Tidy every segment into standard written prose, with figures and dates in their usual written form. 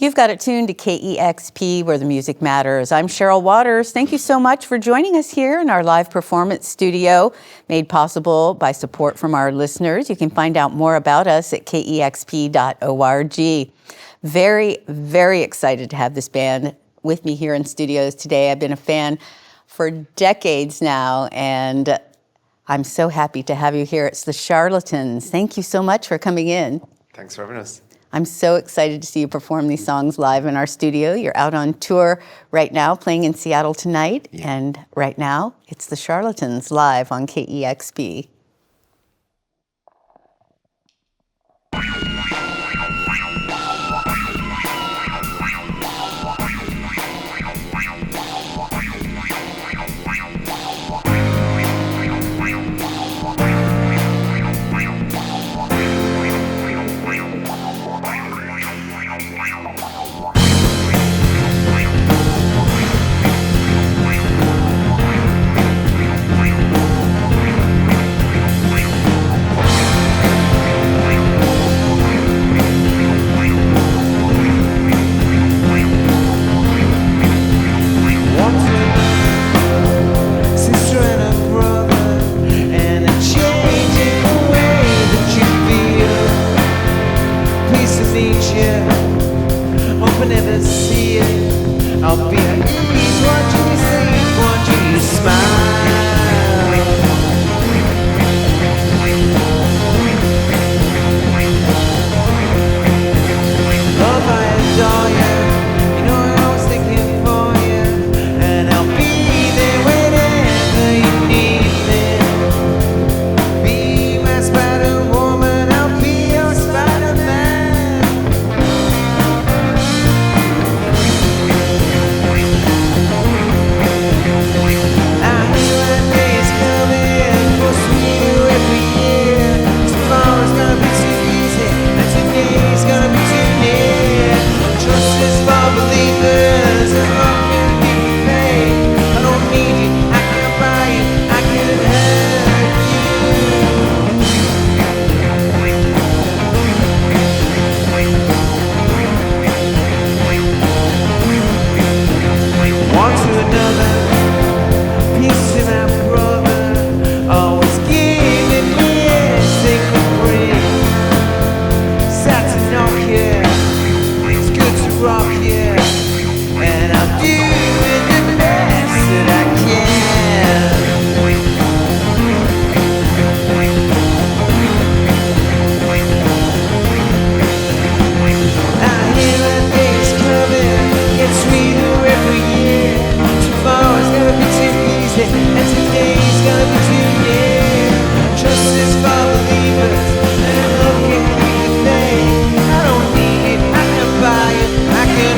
You've got it tuned to KEXP, where the music matters. I'm Cheryl Waters. Thank you so much for joining us here in our live performance studio, made possible by support from our listeners. You can find out more about us at kexp.org. Very, very excited to have this band with me here in studios today. I've been a fan for decades now, and I'm so happy to have you here. It's the Charlatans. Thank you so much for coming in. Thanks for having us. I'm so excited to see you perform these songs live in our studio. You're out on tour right now, playing in Seattle tonight. Yeah. And right now, it's the Charlatans live on KEXP. I can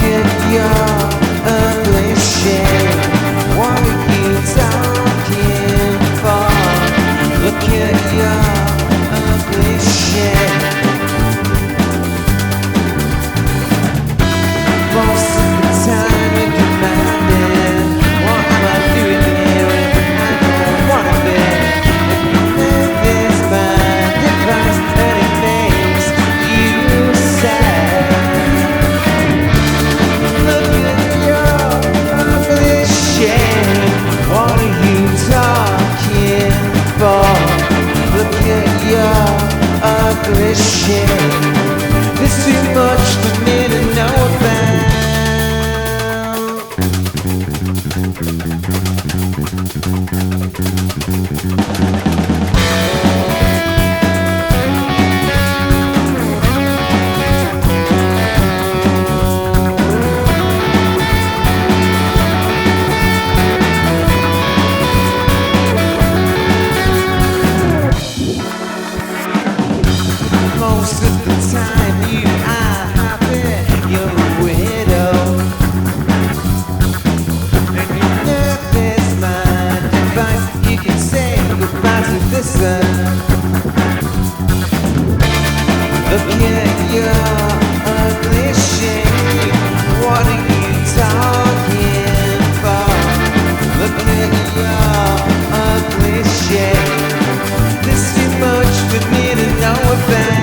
at your ugly shame. What are you talking for? Look at your ugly shame. Most of the time you're demanding, what am I doing here if I don't wanna be? If this man device and it makes you sad. Look at your ugly shame. What are you talking for? Look at your ugly shame. There's too much for me to know about. Most of the time you are happy, you're a widow. And you know this mind device, you can say goodbye to this earth. Look at your ugly shame. What are you talking for? Look at your ugly shame. There's too much for me to know about.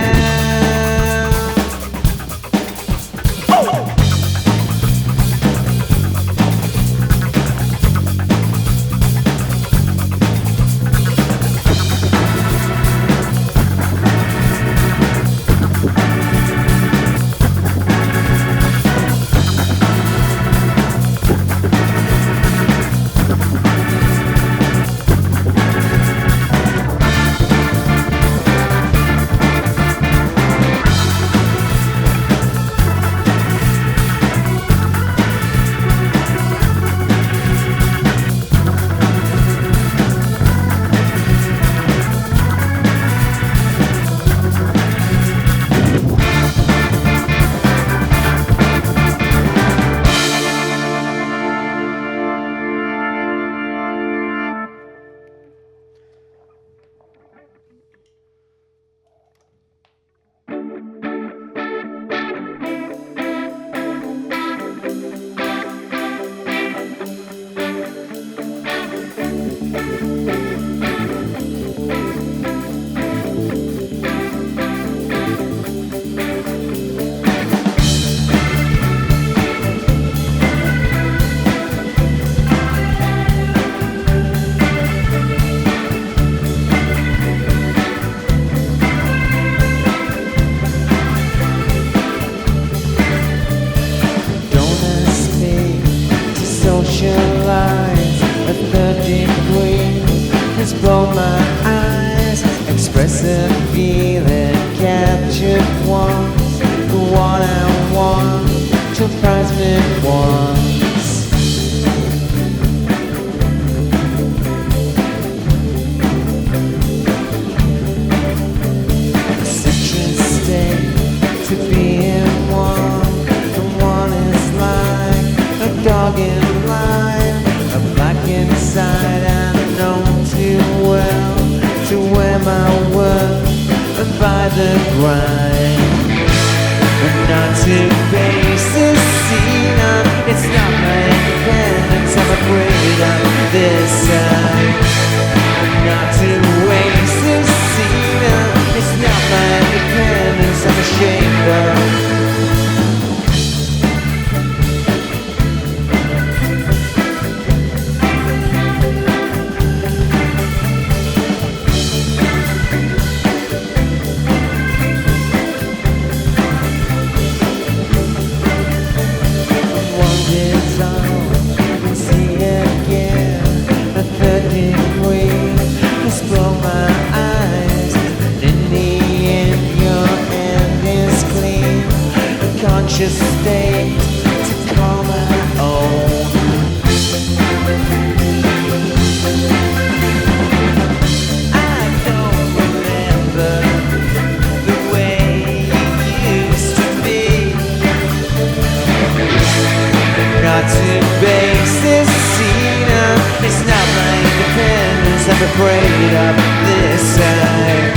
afraid of this time.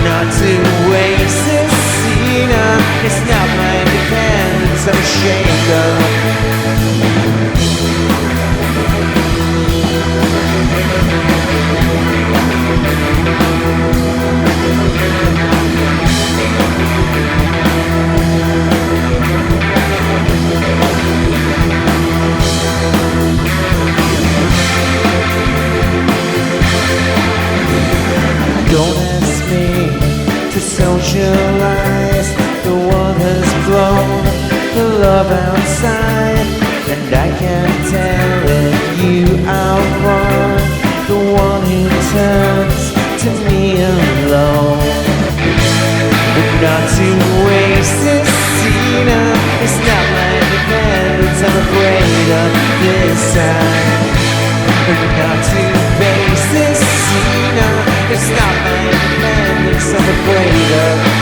Not to waste this scene. It's not my defense. I'm ashamed of. Don't ask me to socialize. The world has blown the love outside, and I can't tell if you are wrong. The one who turns to me alone. But not to waste this scene. It's not my defense. I'm afraid of this time. But not to face this scene. It's not my defense. I'm afraid of.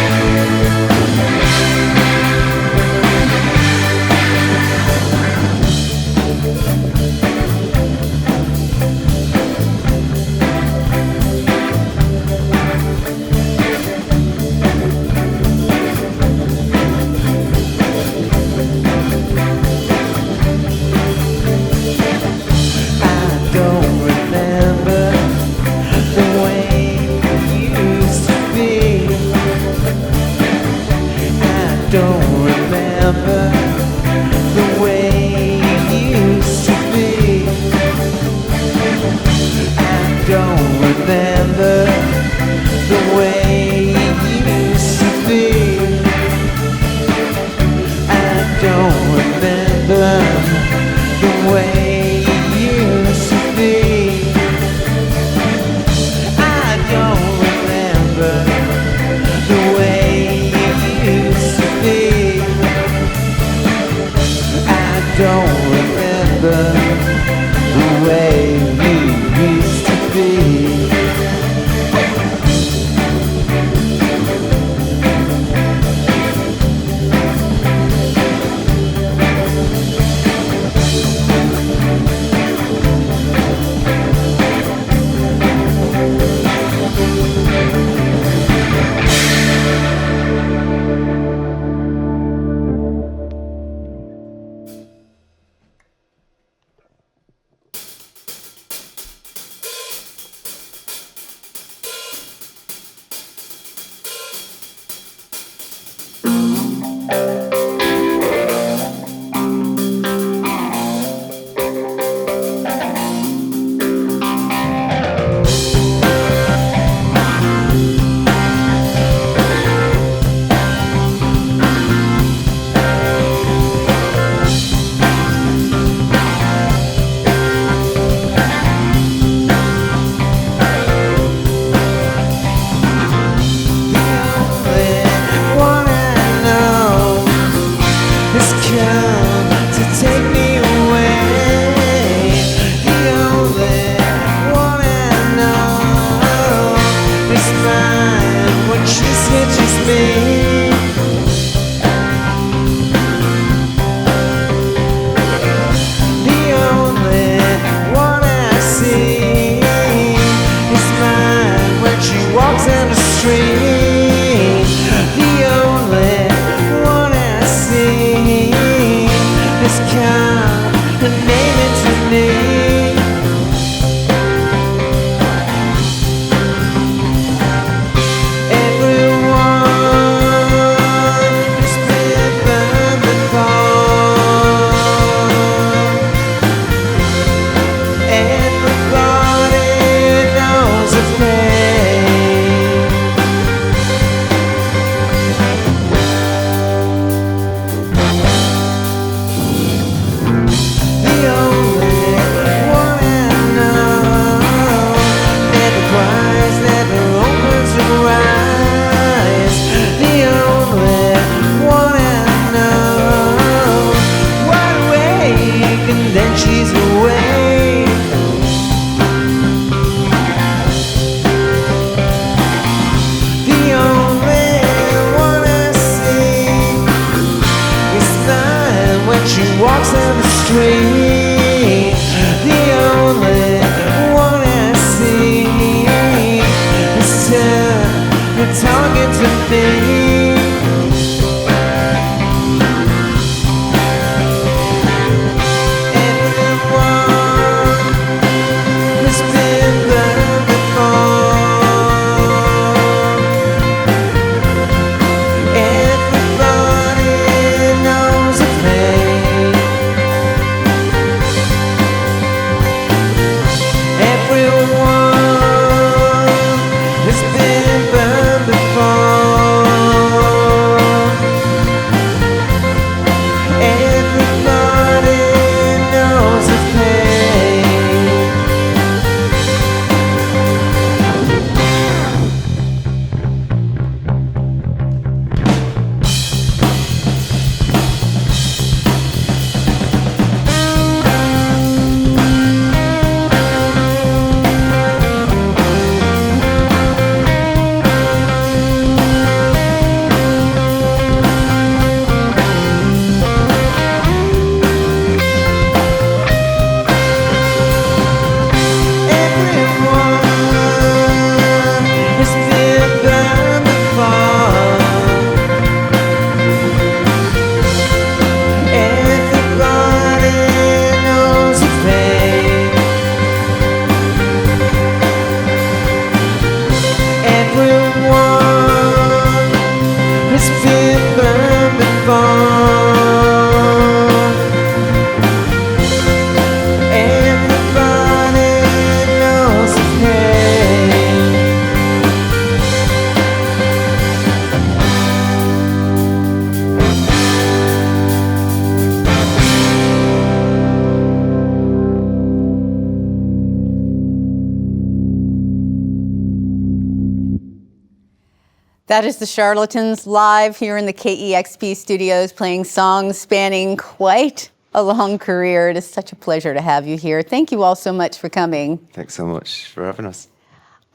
That is the Charlatans live here in the KEXP studios, playing songs spanning quite a long career. It is such a pleasure to have you here. Thank you all so much for coming. Thanks so much for having us.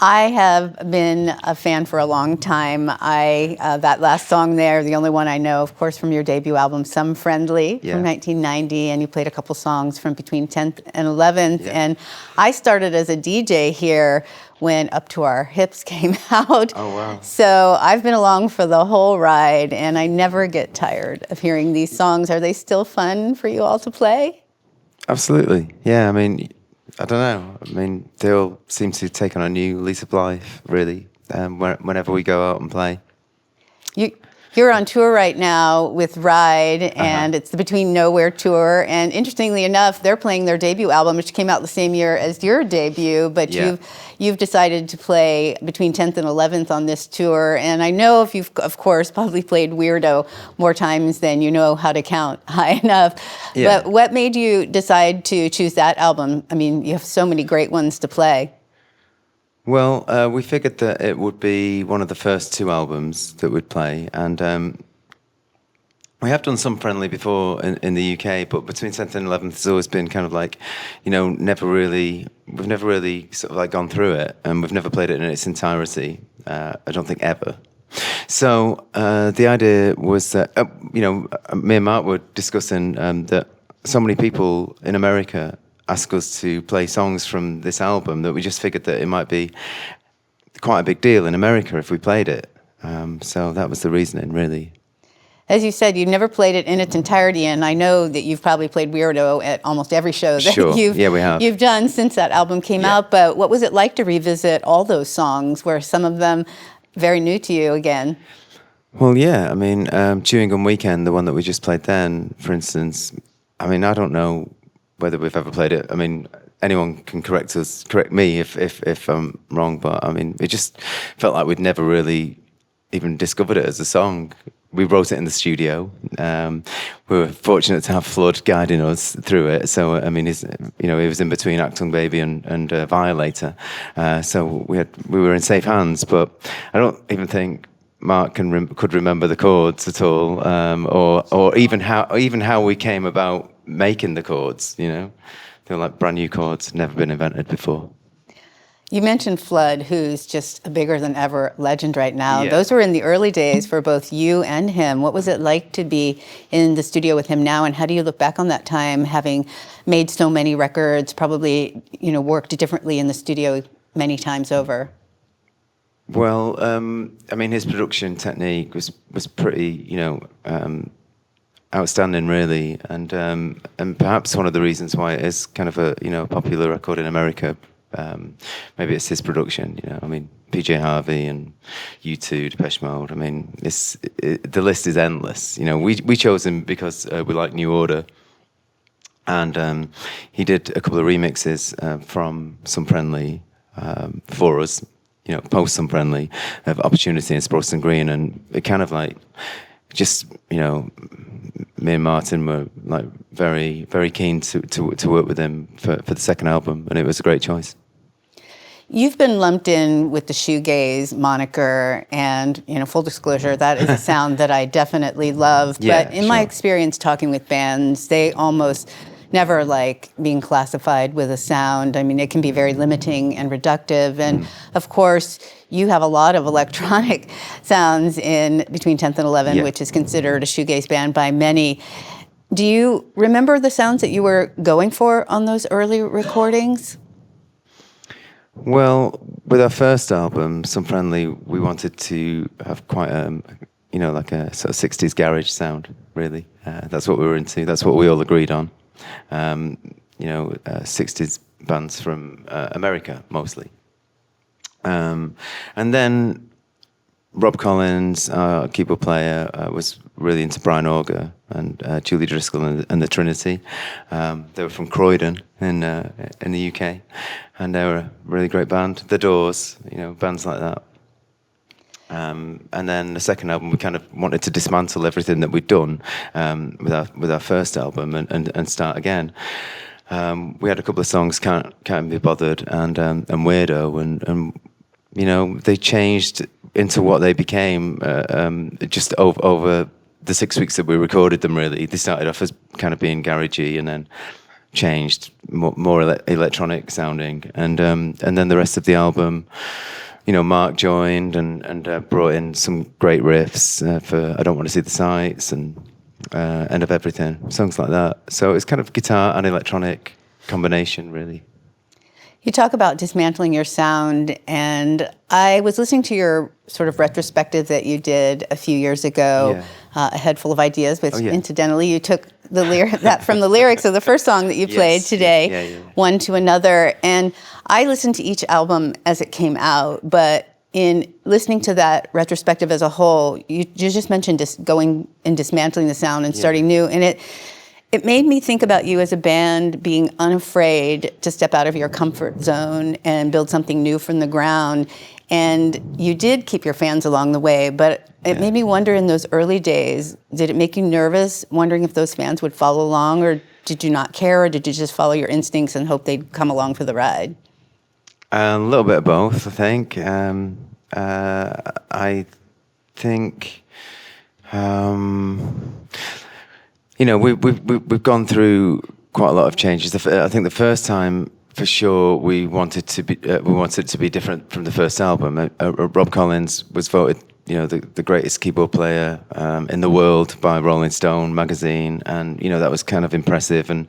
I have been a fan for a long time. That last song there, the only one I know, of course, from your debut album, Some Friendly, Yeah. from 1990, and you played a couple songs from between 10th and 11th. Yeah. And I started as a DJ here when Up to Our Hips came out. Oh, wow. So I've been along for the whole ride, and I never get tired of hearing these songs. Are they still fun for you all to play? Absolutely. Yeah, I mean, I don't know. I mean, they all seem to take on a new lease of life, really, whenever we go out and play. You're on tour right now with Ride, and it's the Between Nowhere tour. And interestingly enough, they're playing their debut album, which came out the same year as your debut. But Yeah. you've decided to play between 10th and 11th on this tour. And I know if you've, of course, probably played Weirdo more times than you know how to count high enough. Yeah. But what made you decide to choose that album? I mean, you have so many great ones to play. Well, we figured that it would be one of the first two albums that we'd play, and we have done Some Friendly before in the UK, but Between 10th and 11th has always been kind of like, you know, we've never really sort of like gone through it, and we've never played it in its entirety, I don't think ever. So the idea was that, you know, me and Mark were discussing that so many people in America ask us to play songs from this album that we just figured that it might be quite a big deal in America if we played it. So that was the reasoning, really. As you said, you've never played it in its entirety, and I know that you've probably played Weirdo at almost every show that Sure. Yeah, we have. you've done since that album came Yeah. out. But what was it like to revisit all those songs, where some of them very new to you again? Well, yeah, I mean, Chewing Gum Weekend, the one that we just played then, for instance, I mean, I don't know whether we've ever played it. I mean, anyone can correct me if I'm wrong, but I mean, it just felt like we'd never really even discovered it as a song. We wrote it in the studio. We were fortunate to have Flood guiding us through it. So, I mean, he was in between Achtung Baby and Violator. So we were in safe hands, but I don't even think Mark could remember the chords at all, or even how we came about making the chords. You know, they were like brand new chords, never been invented before. You mentioned Flood, who's just a bigger than ever legend right now. Yeah. Those were in the early days for both you and him. What was it like to be in the studio with him now, and how do you look back on that time, having made so many records, probably, you know, worked differently in the studio many times over? Well, I mean, his production technique was pretty, you know, outstanding, really, and perhaps one of the reasons why it is kind of a, you know, popular record in America. Maybe it's his production, you know. I mean, PJ Harvey and U2, Depeche Mode. I mean, the list is endless. You know, we chose him because we like New Order, and he did a couple of remixes from Some Friendly for us. You know, post Some Friendly of Opportunity and Sproston Green, and it kind of like just, you know, me and Martin were like very, very keen to work with him for the second album, and it was a great choice. You've been lumped in with the shoegaze moniker, and, you know, full disclosure, that is a sound that I definitely love. Yeah, but in my sure. experience talking with bands, they almost never like being classified with a sound. I mean, it can be very limiting and reductive. And of course, you have a lot of electronic sounds in Between 10th and 11th, Yeah. which is considered a shoegaze band by many. Do you remember the sounds that you were going for on those early recordings? Well, with our first album, Some Friendly, we wanted to have quite you know, like a sort of 60s garage sound, really. That's what we were into. That's what we all agreed on. You know, 60s bands from America, mostly. And then Rob Collins, our keyboard player, was really into Brian Auger and Julie Driscoll and the Trinity. They were from Croydon in the UK, and they were a really great band. The Doors, you know, bands like that. And then the second album, we kind of wanted to dismantle everything that we'd done with our first album and start again. We had a couple of songs, Can't Be Bothered and Weirdo, and you know, they changed into what they became just over the 6 weeks that we recorded them. Really, they started off as kind of being garagey, and then changed more electronic sounding, and then the rest of the album, Mark joined and brought in some great riffs for I Don't Want to See the Sights and End of Everything, songs like that. So it's kind of guitar and electronic combination, really. You talk about dismantling your sound, and I was listening to your sort of retrospective that you did a few years ago, A Head Full of Ideas, which incidentally you took that from the lyrics of the first song that you played today, one to another. And I listened to each album as it came out, but in listening to that retrospective as a whole, you just mentioned just going and dismantling the sound and starting new, and it made me think about you as a band being unafraid to step out of your comfort zone and build something new from the ground. And you did keep your fans along the way, but it made me wonder in those early days, did it make you nervous, wondering if those fans would follow along, or did you not care, or did you just follow your instincts and hope they'd come along for the ride? A little bit of both, I think. I think... we've gone through quite a lot of changes. I think the first time, for sure, we wanted it to be different from the first album. Rob Collins was voted, the greatest keyboard player in the world by Rolling Stone magazine, and that was kind of impressive. And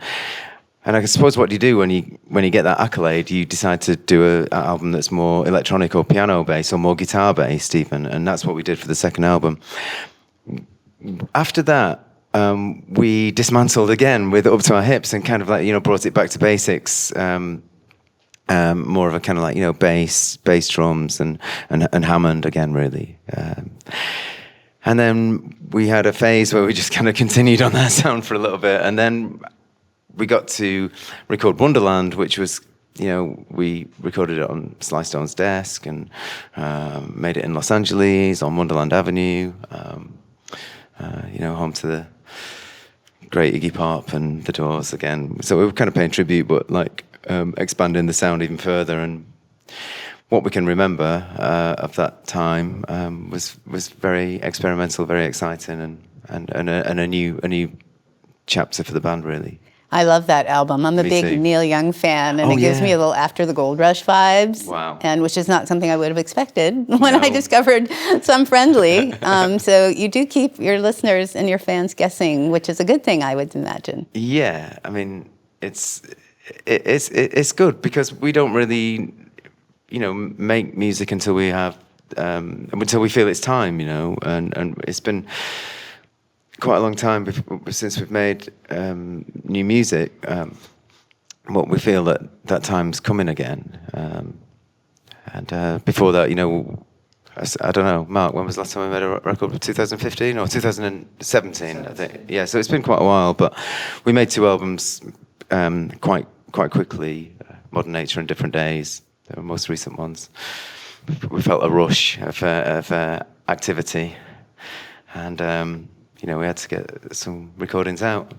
I suppose what you do when you get that accolade, you decide to do an album that's more electronic or piano based or more guitar based even, and that's what we did for the second album. After that, we dismantled again with Up to Our Hips and kind of brought it back to basics, more of a kind of bass drums and Hammond again, really. And then we had a phase where we just kind of continued on that sound for a little bit, and then we got to record Wonderland, which was, we recorded it on Sly Stone's desk and made it in Los Angeles on Wonderland Avenue, home to the great Iggy Pop and the Doors again. So we were kind of paying tribute, but expanding the sound even further. And what we can remember of that time was very experimental, very exciting, and a new chapter for the band, really. I love that album. I'm a big Neil Young fan, and it gives me a little After the Gold Rush vibes. Wow. And which is not something I would have expected when I discovered Some Friendly. So you do keep your listeners and your fans guessing, which is a good thing, I would imagine. Yeah, I mean, it's good because we don't really, make music until we have, until we feel it's time, and it's been quite a long time since we've made new music, but we feel that time's coming again. And before that, I don't know, Mark, when was the last time we made a record? 2015 or 2017, I think. Yeah, so it's been quite a while, but we made 2 albums quite quickly, Modern Nature and Different Days. They were most recent ones. We felt a rush of activity, and we had to get some recordings out.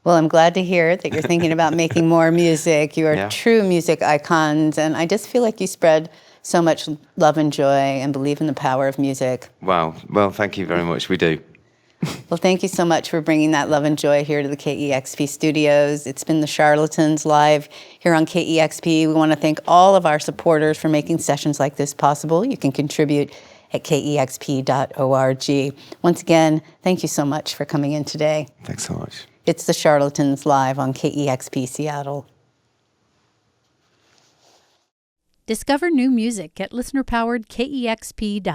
Well, I'm glad to hear that you're thinking about making more music. You are true music icons, and I just feel like you spread so much love and joy and believe in the power of music. Wow. Well, thank you very much. We do. Well, thank you so much for bringing that love and joy here to the KEXP studios. It's been the Charlatans live here on KEXP. We want to thank all of our supporters for making sessions like this possible. You can contribute at kexp.org. Once again, thank you so much for coming in today. Thanks so much. It's the Charlatans live on KEXP Seattle. Discover new music at listener-powered kexp.org.